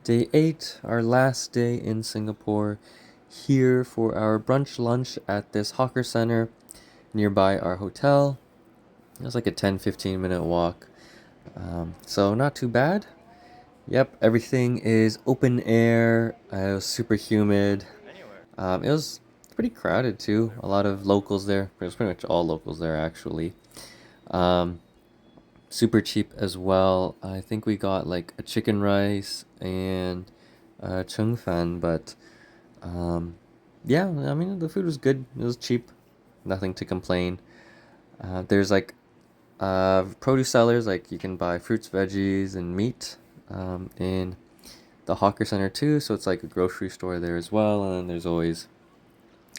Day 8, our last day in Singapore, here for our brunch lunch at this hawker center nearby our hotel. It was like a 10-15 minute walk, so not too bad. Yep, everything is open air. It was super humid. It was pretty crowded too. A lot of locals there. It was pretty much all locals there actually. Um, Super cheap as well. I think we got like a chicken rice and chung fan, but um, yeah, I mean the food was good. It was cheap, nothing to complain. There's like produce sellers, like you can buy fruits, veggies, and meat in the hawker center too. So it's like a grocery store there as well, and then there's always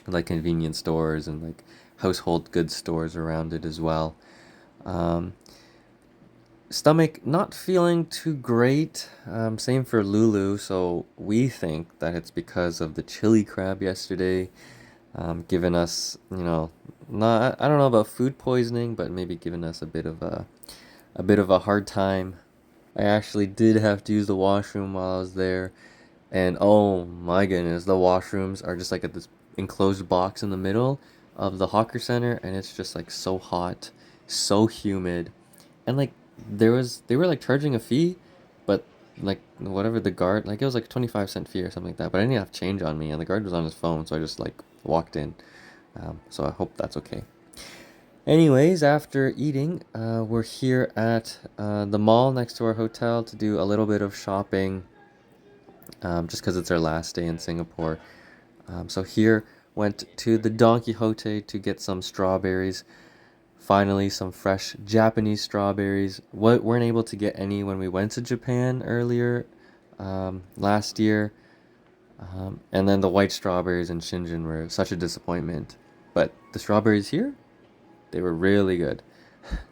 like convenience stores and like household goods stores around it as well. Um, Stomach not feeling too great. Same for Lulu. So we think that it's because of the chili crab yesterday, giving us, not I don't know about food poisoning, but maybe giving us a bit of a hard time. I actually did have to use the washroom while I was there, and oh my goodness, the washrooms are just like at this enclosed box in the middle of the hawker center, and it's just like so hot, so humid, and like they were like charging a fee, but like whatever the guard, like it was like a 25-cent fee or something like that. But I didn't have change on me, and the guard was on his phone, so I just like walked in. So I hope that's okay. Anyways, after eating, we're here at the mall next to our hotel to do a little bit of shopping, just because it's our last day in Singapore. So here went to the Don Quixote to get some strawberries. Finally, some fresh Japanese strawberries. What weren't able to get any when we went to Japan earlier last year. And then the white strawberries in Shenzhen were such a disappointment. But the strawberries here, they were really good.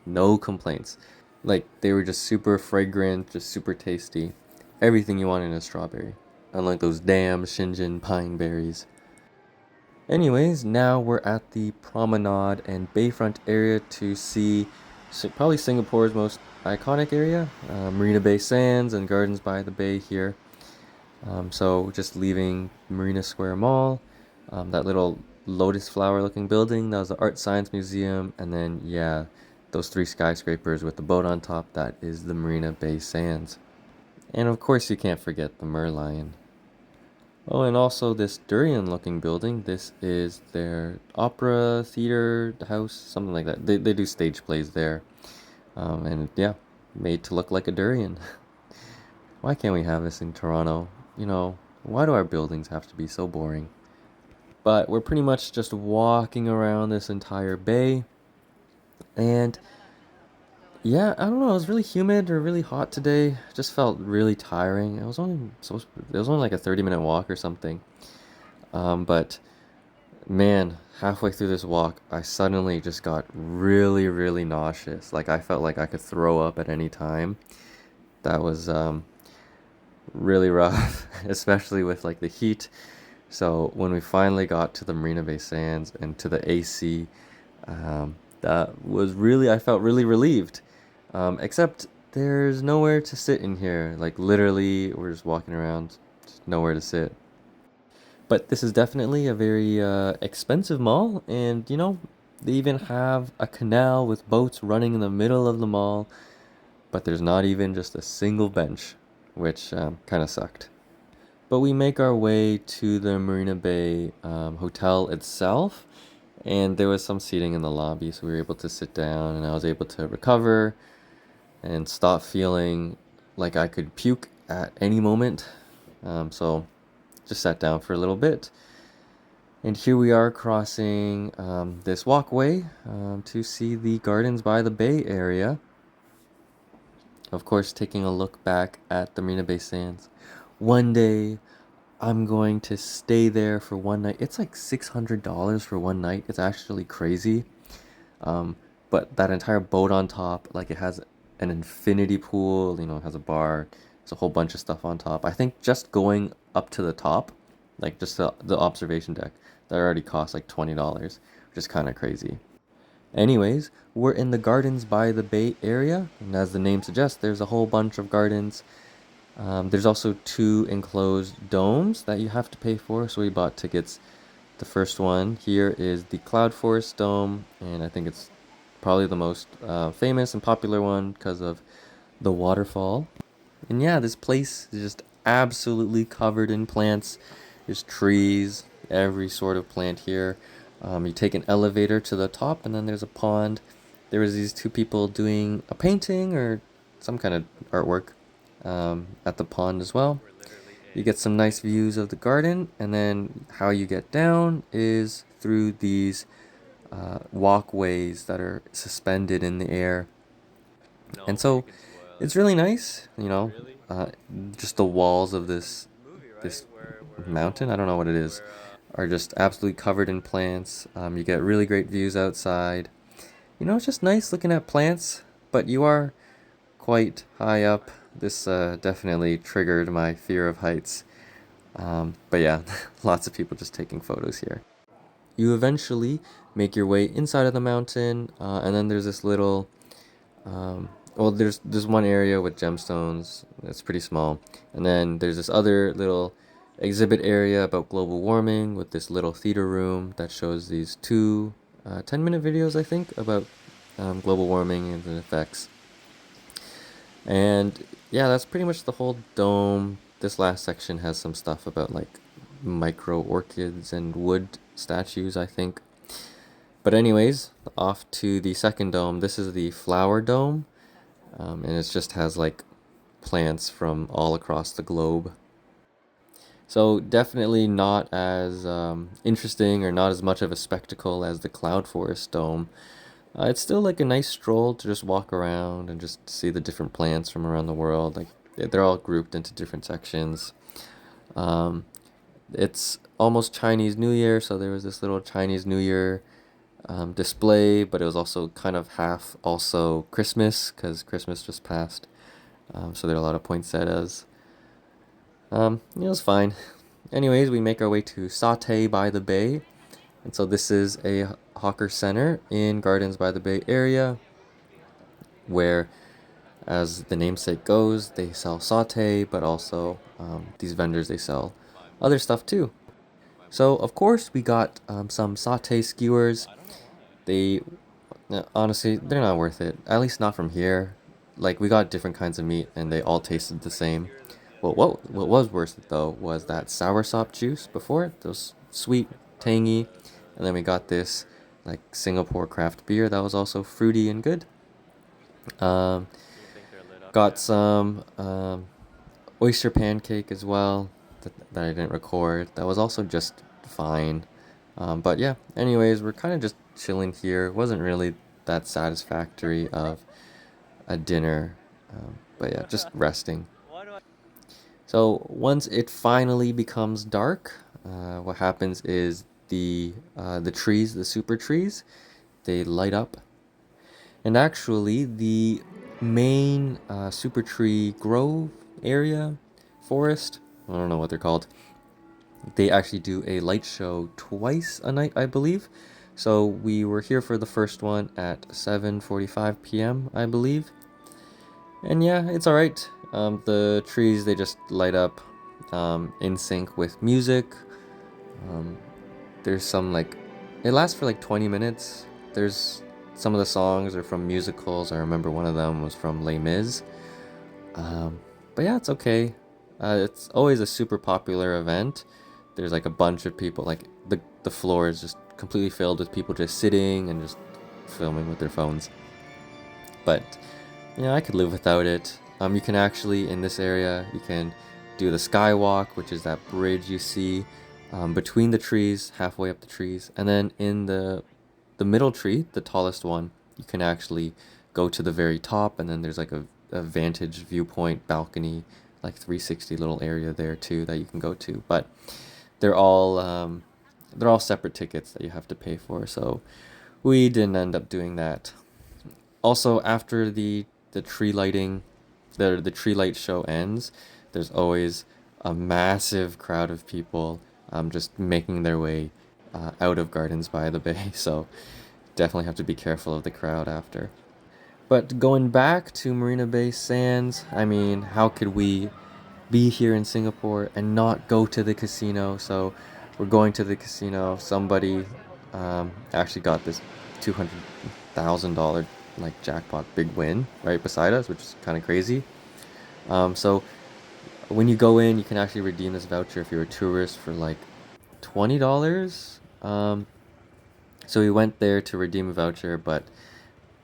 No complaints. Like they were just super fragrant, just super tasty. Everything you want in a strawberry. Unlike those damn Shenzhen pine berries. Anyways, now we're at the promenade and bayfront area to see probably Singapore's most iconic area, Marina Bay Sands and Gardens by the Bay here. So just leaving Marina Square Mall, that little lotus flower looking building, that was the Art Science Museum, and then yeah, those three skyscrapers with the boat on top, that is the Marina Bay Sands. And of course you can't forget the Merlion. Oh, and also this durian looking building. This is their opera theater house, something like that. They do stage plays there. And yeah, made to look like a durian. Why can't we have this in Toronto? Why do our buildings have to be so boring? But we're pretty much just walking around this entire bay. And yeah, I don't know, it was really humid or really hot today. It just felt really tiring. It was only like a 30-minute walk or something. But man, halfway through this walk, I suddenly just got really, really nauseous. Like I felt like I could throw up at any time. That was really rough, especially with like the heat. So when we finally got to the Marina Bay Sands and to the AC, that was really, I felt really relieved. Except there's nowhere to sit in here. Like literally, we're just walking around, just nowhere to sit. But this is definitely a very expensive mall, and they even have a canal with boats running in the middle of the mall, but there's not even just a single bench, which kind of sucked. But we make our way to the Marina Bay Hotel itself, and there was some seating in the lobby, so we were able to sit down, and I was able to recover and stop feeling like I could puke at any moment. So just sat down for a little bit. And here we are crossing this walkway to see the Gardens by the Bay area. Of course, taking a look back at the Marina Bay Sands. One day, I'm going to stay there for one night. It's like $600 for one night. It's actually crazy. Um, but that entire boat on top, like it has an infinity pool, it has a bar, there's a whole bunch of stuff on top. I think just going up to the top, like just the observation deck, that already costs like $20, which is kind of crazy. Anyways, we're in the Gardens by the Bay area, and as the name suggests, there's a whole bunch of gardens. There's also two enclosed domes that you have to pay for, so we bought tickets. The first one here is the Cloud Forest Dome, and I think it's probably the most famous and popular one because of the waterfall. And yeah, this place is just absolutely covered in plants. There's trees, every sort of plant here. You take an elevator to the top, and then there's a pond. There was these two people doing a painting or some kind of artwork at the pond as well. You get some nice views of the garden, and then how you get down is through these walkways that are suspended in the air. And so it's really nice, uh, just the walls of this mountain, I don't know what it is, are just absolutely covered in plants. You get really great views outside. It's just nice looking at plants, but you are quite high up. This definitely triggered my fear of heights. But yeah, lots of people just taking photos here. You eventually make your way inside of the mountain, and then there's this little, there's one area with gemstones that's pretty small, and then there's this other little exhibit area about global warming with this little theater room that shows these two 10-minute videos, I think, about global warming and the effects. And yeah, that's pretty much the whole dome. This last section has some stuff about like micro orchids and wood statues, I think. But anyways, off to the second dome. This is the flower dome, and it just has like plants from all across the globe. So definitely not as interesting or not as much of a spectacle as the Cloud Forest Dome. It's still like a nice stroll to just walk around and just see the different plants from around the world. Like they're all grouped into different sections. Um, it's almost Chinese New Year, so there was this little Chinese New Year display, but it was also kind of half also Christmas because Christmas just passed. So there are a lot of poinsettias. It was fine. Anyways, we make our way to Satay by the Bay. And so this is a hawker center in Gardens by the Bay area where, as the namesake goes, they sell satay, but also these vendors, they sell other stuff too. So, of course, we got some satay skewers. They, honestly, they're not worth it. At least not from here. Like, we got different kinds of meat and they all tasted the same. Well, what was worth it though was that soursop juice before it. It was sweet, tangy, and then we got this like Singapore craft beer that was also fruity and good. Um, got some oyster pancake as well that I didn't record. That was also just fine. But yeah, anyways, we're kind of just chilling here. It wasn't really that satisfactory of a dinner. But yeah, just resting. So once it finally becomes dark, what happens is the trees, the super trees, they light up. And actually, the main super tree grove area, forest, I don't know what they're called. They actually do a light show twice a night, I believe. So we were here for the first one at 7:45 p.m., I believe. And yeah, it's all right. The trees, they just light up in sync with music. Um, there's some like, it lasts for like 20 minutes. There's some of the songs are from musicals. I remember one of them was from Les Mis. But yeah, it's okay. It's always a super popular event. There's like a bunch of people, like the floor is just completely filled with people just sitting and just filming with their phones. But yeah, I could live without it. You can actually, in this area, you can do the skywalk, which is that bridge you see between the trees, halfway up the trees, and then in the middle tree, the tallest one, you can actually go to the very top, and then there's like a vantage viewpoint balcony, like 360 little area there too that you can go to. But they're all they're all separate tickets that you have to pay for, so we didn't end up doing that. Also, after the tree lighting, the tree light show ends, there's always a massive crowd of people just making their way out of Gardens by the Bay. So definitely have to be careful of the crowd after. But going back to Marina Bay Sands, I mean, how could we be here in Singapore and not go to the casino. So we're going to the casino. Somebody actually got this $200,000 like jackpot big win right beside us, which is kind of crazy. So when you go in, you can actually redeem this voucher if you're a tourist for like $20. So we went there to redeem a voucher, but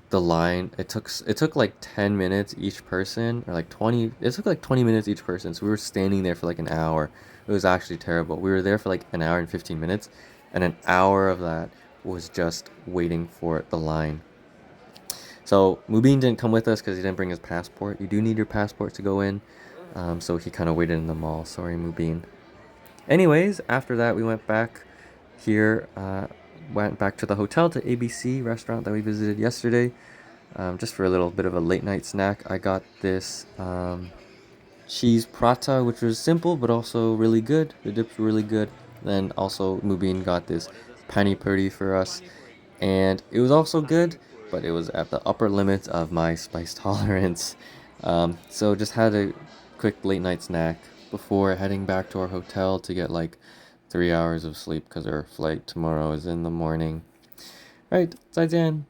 the line it took like 10 minutes each person, or like 20, it took like 20 minutes each person, so we were standing there for like an hour. It was actually terrible. We were there for like an hour and 15 minutes, and an hour of that was just waiting for the line. So Mubin didn't come with us because he didn't bring his passport. You do need your passport to go in. So he kind of waited in the mall. Sorry, Mubin. Anyways, after that we went back here, went back to the hotel, to ABC restaurant that we visited yesterday, just for a little bit of a late night snack. I got this cheese prata, which was simple but also really good. The dips were really good. Then also Mubin got this pani puri for us, and it was also good, but it was at the upper limit of my spice tolerance. So just had a quick late night snack before heading back to our hotel to get like 3 hours of sleep because our flight tomorrow is in the morning. Right, 再见.